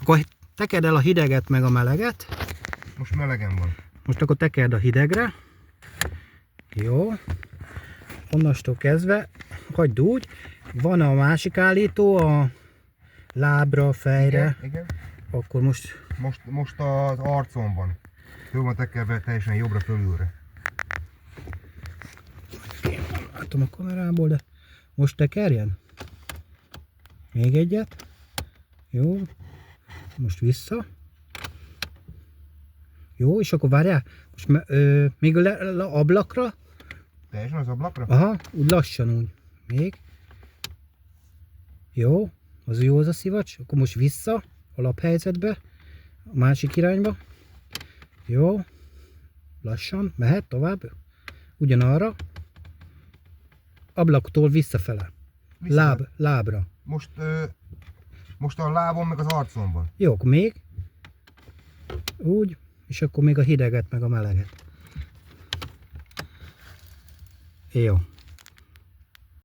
Akkor tekerd el a hideget meg a meleget. Most melegen van. Most akkor tekerd a hidegre. Jó. Onnastól kezdve hagyd úgy. Van a másik állító a lábra, fejre. Igen. Akkor most... Most az arcon van. Föl van tekerve teljesen jobbra fölülre. Látom a kamerából, de most tekerjen. Még egyet. Jó. Most vissza. Jó, és akkor várjál. Most még a ablakra. Teljesen az ablakra? Aha, úgy lassan úgy. Még. Jó. Az jó az a szivacs. Akkor most vissza. Alaphelyzetbe. A másik irányba. Jó. Lassan. Mehet tovább. Ugyanarra. Ablaktól visszafele. Lábra. Most a lábon meg az arcon van. Jó, akkor még. Úgy. És akkor még a hideget meg a meleget. Jó.